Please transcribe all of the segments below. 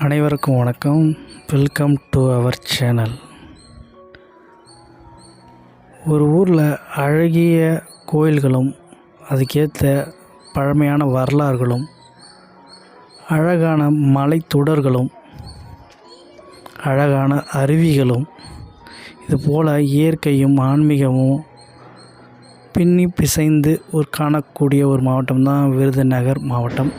அனைவருக்கும் வணக்கம். Welcome to our channel. ஒரு ஊரில் அழகிய கோயில்களும் அதுக்கேற்ற பழமையான வரலாறுகளும் அழகான மலைத்தொடர்களும் அழகான அருவிகளும் இதுபோல் இயற்கையும் ஆன்மீகமும் பின்னி பிசைந்து காணக்கூடிய ஒரு மாவட்டம் தான் விருதுநகர் மாவட்டம்.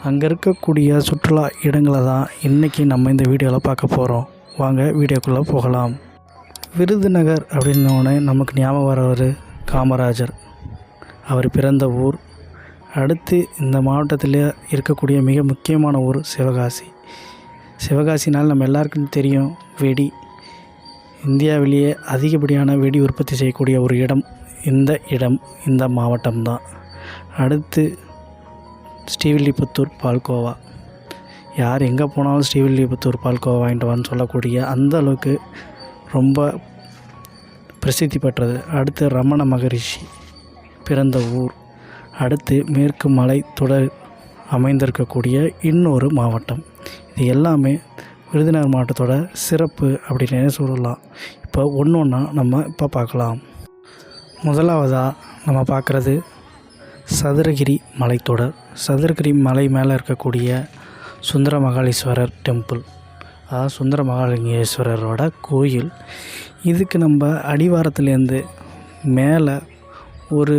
அங்கே இருக்கக்கூடிய சுற்றுலா இடங்களை தான் இன்றைக்கி நம்ம இந்த வீடியோவில் பார்க்க போகிறோம். வாங்க வீடியோக்குள்ளே போகலாம். விருதுநகர் அப்படின்னோடனே நமக்கு ஞாபகம் வரவர் காமராஜர். அவர் பிறந்த ஊர். அடுத்து இந்த மாவட்டத்தில் இருக்கக்கூடிய மிக முக்கியமான ஊர் சிவகாசி. சிவகாசினால் நம்ம எல்லாருக்கும் தெரியும், வெடி. இந்தியாவிலேயே அதிகப்படியான வெடி உற்பத்தி செய்யக்கூடிய ஒரு இடம் இந்த மாவட்டம்தான். அடுத்து ஸ்ரீவில்லிபுத்தூர் பால்கோவா. யார் எங்கே போனாலும் ஸ்ரீவில்லிபுத்தூர் பால்கோவா வாங்கிட்டு வான்னு சொல்லக்கூடிய அந்த அளவுக்கு ரொம்ப பிரசித்தி பெற்றது. அடுத்து ரமண மகரிஷி பிறந்த ஊர். அடுத்து மேற்கு மலை தொடர் அமைந்திருக்கக்கூடிய இன்னொரு மாவட்டம். இது எல்லாமே விருதுநகர் மாவட்டத்தோட சிறப்பு அப்படின்னு சொல்லலாம். இப்போ ஒன்று ஒன்றா நம்ம இப்போ பார்க்கலாம். முதலாவதாக நம்ம பார்க்குறது சதுரகிரி மலைத்தொடர். சதுரகிரி மலை மேலே இருக்கக்கூடிய சுந்தர மகாலீஸ்வரர் டெம்பிள், அதாவது சுந்தர மகாலிங்கேஸ்வரரோட கோயில். இதுக்கு நம்ம அடிவாரத்துலேருந்து மேலே ஒரு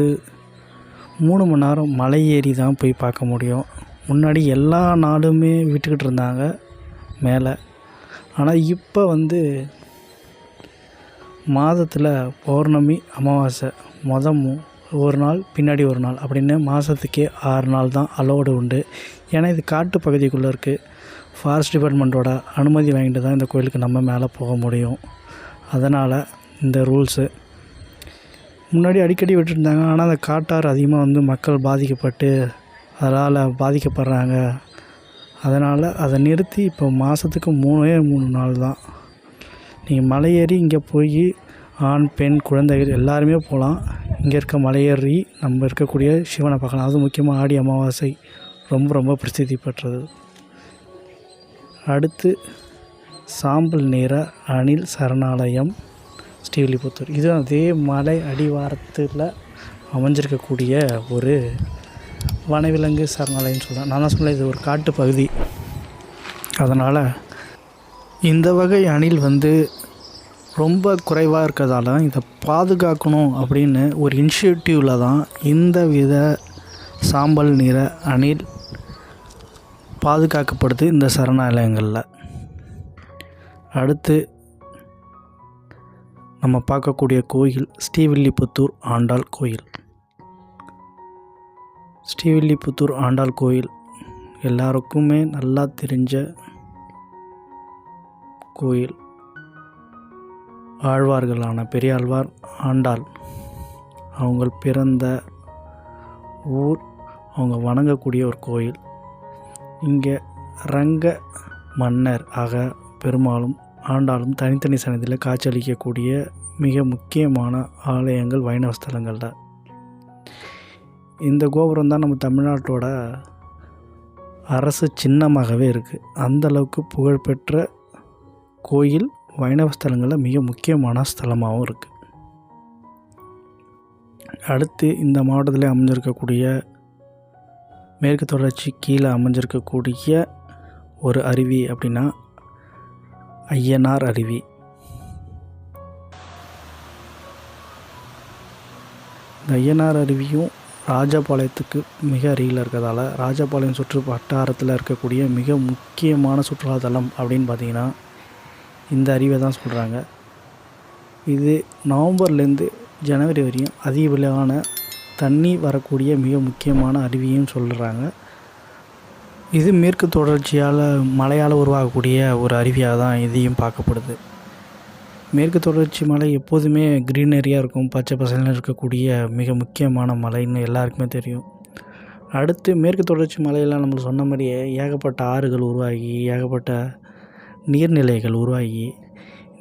3 மணி நேரம் மலை ஏறி தான் போய் பார்க்க முடியும். முன்னாடி எல்லா நாளுமே விட்டுக்கிட்டு இருந்தாங்க மேலே. ஆனால் இப்போ மாதத்தில் பௌர்ணமி அமாவாசை ஒரு நாள் பின்னாடி ஒரு நாள் அப்படின்னு மாதத்துக்கே 6 நாள் தான் அலோடு உண்டு. ஏன்னா இது காட்டு பகுதிக்குள்ளே இருக்குது. ஃபாரஸ்ட் டிபார்ட்மெண்ட்டோட அனுமதி வாங்கிட்டு தான் இந்த கோயிலுக்கு நம்ம மேலே போக முடியும். அதனால் இந்த ரூல்ஸு முன்னாடி அடிக்கடி விட்டுருந்தாங்க. ஆனால் அந்த காட்டாறு அதிகமாக மக்கள் பாதிக்கப்பட்டு அதனால் பாதிக்கப்படுறாங்க. அதனால் அதை நிறுத்தி இப்போ மாதத்துக்கு 3 நாள் தான் நீங்கள் மலையேறி இங்கே போய் ஆண் பெண் குழந்தைகள் எல்லாருமே போகலாம். இங்கே இருக்க மலையேறி நம்ம இருக்கக்கூடிய சிவனை பார்க்கலாம். அதுவும் முக்கியமாக ஆடி அமாவாசை ரொம்ப பிரசித்தி பெற்றது. அடுத்து சாம்பல் நிற அணில் சரணாலயம் ஸ்ரீவில்லிபுத்தூர். இது அதே மலை அடிவாரத்தில் அமைஞ்சிருக்கக்கூடிய ஒரு வனவிலங்கு சரணாலயம்னு சொல்லலாம். நான் தான் சொல்ல, இது ஒரு காட்டு பகுதி. அதனால் இந்த வகை அணில் ரொம்ப குறைவாக இருக்கிறதால இதை பாதுகாக்கணும் அப்படின்னு ஒரு இனிஷியேட்டிவில் தான் இந்த வித சாம்பல் நிற அணில் பாதுகாக்கப்படுது இந்த சரணாலயங்களில். அடுத்து நம்ம பார்க்கக்கூடிய கோயில் ஸ்ரீவில்லிபுத்தூர் ஆண்டாள் கோயில். ஸ்ரீவில்லிபுத்தூர் ஆண்டாள் கோயில் எல்லாருக்குமே நல்லா தெரிஞ்ச கோயில். ஆழ்வார்களான பெரியாழ்வார், ஆண்டாள் அவங்க பிறந்த ஊர், அவங்க வணங்கக்கூடிய ஒரு கோயில். இங்கே ரங்க மன்னர் ஆக பெருமாளும் ஆண்டாளும் தனித்தனி சன்னதியில் காட்சியளிக்கக்கூடிய மிக முக்கியமான ஆலயங்கள் வைணவ ஸ்தலங்களில். இந்த கோபுரம் தான் நம்ம தமிழ்நாட்டோட அரசு சின்னமாகவே இருக்குது. அந்தளவுக்கு புகழ்பெற்ற கோயில் வைணவ ஸ்தலங்களில் மிக முக்கியமான ஸ்தலமாகவும் இருக்குது. அடுத்து இந்த மாவட்டத்தில் அமைஞ்சிருக்கக்கூடிய மேற்கு தொடர்ச்சி கீழே அமைஞ்சிருக்கக்கூடிய ஒரு அருவி அப்படின்னா ஐயனார் அருவி. இந்த ஐயனார் அருவியும் ராஜபாளையத்துக்கு மிக அருகில் இருக்கிறதால ராஜபாளையம் சுற்று வட்டாரத்தில் இருக்கக்கூடிய மிக முக்கியமான சுற்றுலாத்தலம் அப்படின்னு பார்த்திங்கன்னா இந்த அருவியை தான் சொல்கிறாங்க. இது நவம்பர்லேருந்து ஜனவரி வரையும் அதிகப்படியான தண்ணி வரக்கூடிய மிக முக்கியமான அருவியும் சொல்கிறாங்க. இது மேற்கு தொடர்ச்சியால் மழையால் உருவாகக்கூடிய ஒரு அருவியாக தான் இதையும் பார்க்கப்படுது. மேற்கு தொடர்ச்சி மலை எப்போதுமே க்ரீனரியாக இருக்கும், பச்சை பசங்க இருக்கக்கூடிய மிக முக்கியமான மலைன்னு எல்லாருக்குமே தெரியும். அடுத்து மேற்கு தொடர்ச்சி மலையெல்லாம் நம்மளுக்கு சொன்ன மாதிரியே ஏகப்பட்ட ஆறுகள் உருவாகி ஏகப்பட்ட நீர்நிலைகள் உருவாகி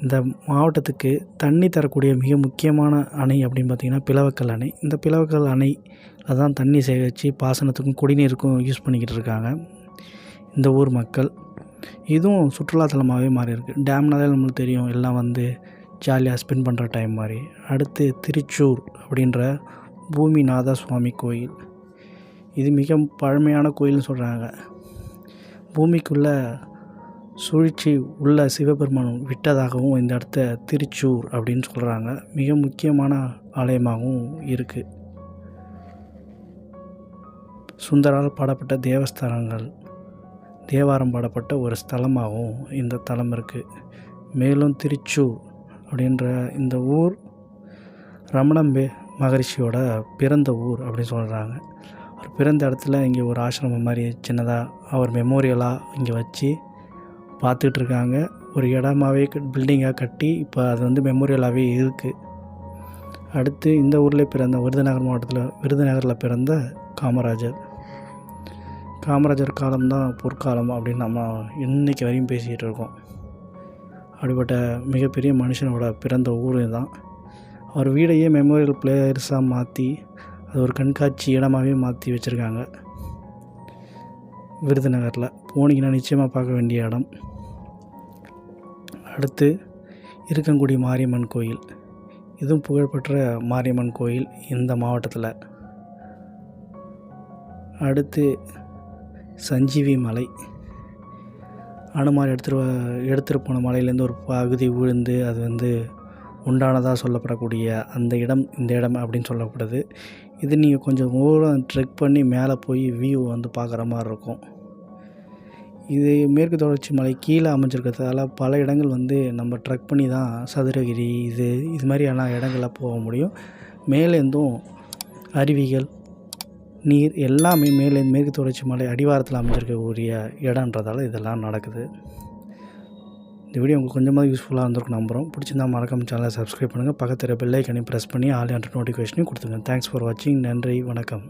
இந்த மாவட்டத்துக்கு தண்ணி தரக்கூடிய மிக முக்கியமான அணை அப்படின்னு பார்த்திங்கன்னா பிளவக்கல் அணை. இந்த பிளவக்கல் அணையில் தான் தண்ணி சேகரித்து பாசனத்துக்கும் குடிநீருக்கும் யூஸ் பண்ணிக்கிட்டு இருக்காங்க இந்த ஊர் மக்கள். இதுவும் சுற்றுலாத்தலமாகவே மாறி இருக்குது. டேம்னாலே நம்மளுக்கு தெரியும், எல்லாம் வந்து ஜாலியாக ஸ்பெண்ட் பண்ணுற டைம் மாதிரி. அடுத்து திருச்சூர் அப்படின்ற பூமிநாத சுவாமி கோயில். இது மிக பழமையான கோயில்னு சொல்கிறாங்க. பூமிக்குள்ளே சூழ்ச்சி உள்ள சிவபெருமான் விட்டதாகவும் இந்த இடத்த திருச்சூர் அப்படின்னு சொல்கிறாங்க. மிக முக்கியமான ஆலயமாகவும் இருக்குது. சுந்தரால் பாடப்பட்ட தேவஸ்தானங்கள், தேவாரம் பாடப்பட்ட ஒரு ஸ்தலமாகவும் இந்த தலம் இருக்குது. மேலும் திருச்சூர் அப்படின்ற இந்த ஊர் ரமணம்பே மகரிஷியோட பிறந்த ஊர் அப்படின்னு சொல்கிறாங்க. அவர் பிறந்த இடத்துல இங்கே ஒரு ஆசிரமம் மாதிரி சின்னதாக அவர் மெமோரியலாக இங்கே வச்சு பார்த்துட்ருக்காங்க. ஒரு இடமாவே பில்டிங்காக கட்டி இப்போ அது வந்து மெமோரியலாகவே இருக்குது. அடுத்து இந்த ஊரில் பிறந்த விருதுநகர் மாவட்டத்தில் விருதுநகரில் பிறந்த காமராஜர் காலம்தான் பொற்காலம் அப்படின்னு நம்ம இன்றைக்கி வரையும் பேசிக்கிட்டு இருக்கோம். அப்படிப்பட்ட மிகப்பெரிய மனுஷனோட பிறந்த ஊர் தான். அவர் வீடையே மெமோரியல் பிளேயர்ஸாக மாற்றி அது ஒரு கண்காட்சி இடமாகவே மாற்றி வச்சுருக்காங்க. விருதுநகரில் போனீங்கன்னா நிச்சயமாக பார்க்க வேண்டிய இடம். அடுத்து இருக்கங்குடி மாரியம்மன் கோயில். இதுவும் புகழ்பெற்ற மாரியம்மன் கோயில் இந்த மாவட்டத்தில். அடுத்து சஞ்சீவி மலை. அனுமார் எடுத்துகிட்டு போன மலையிலேருந்து ஒரு பகுதி விழுந்து அது வந்து உண்டானதாக சொல்லப்படக்கூடிய அந்த இடம் இந்த இடம் அப்படின்னு சொல்லப்படுது. இது நீங்கள் கொஞ்சம் தூரம் ட்ரெக் பண்ணி மேலே போய் வியூ வந்து பார்க்குற மாதிரி இருக்கும். இது மேற்கு தொடர்ச்சி மலை கீழே அமைஞ்சிருக்கிறதால பல இடங்கள் வந்து நம்ம ட்ரெக் பண்ணி தான் சதுரகிரி இது மாதிரியான இடங்களில் போக முடியும். மேலேருந்தும் அருவிகள், நீர் எல்லாமே மேற்கு தொடர்ச்சி மலை அடிவாரத்தில் அமைஞ்சிருக்கக்கூடிய இடன்றதால இதெல்லாம் நடக்குது. இந்த வீடியோ உங்களுக்கு கொஞ்சமாக யூஸ்ஃபுல்லாக இருந்திருக்கும் நம்புகிறோம். பிடிச்சிருந்தா மறக்காம சேனலை சப்ஸ்கிரைப் பண்ணுங்கள். பக்கத்தில் பெல் ஐக்கனையும் ப்ரெஸ் பண்ணி ஆல் என்ற நோட்டிஃபிகேஷனையும் கொடுத்துருங்க. தேங்க்ஸ் ஃபார் வாட்சிங். நன்றி, வணக்கம்.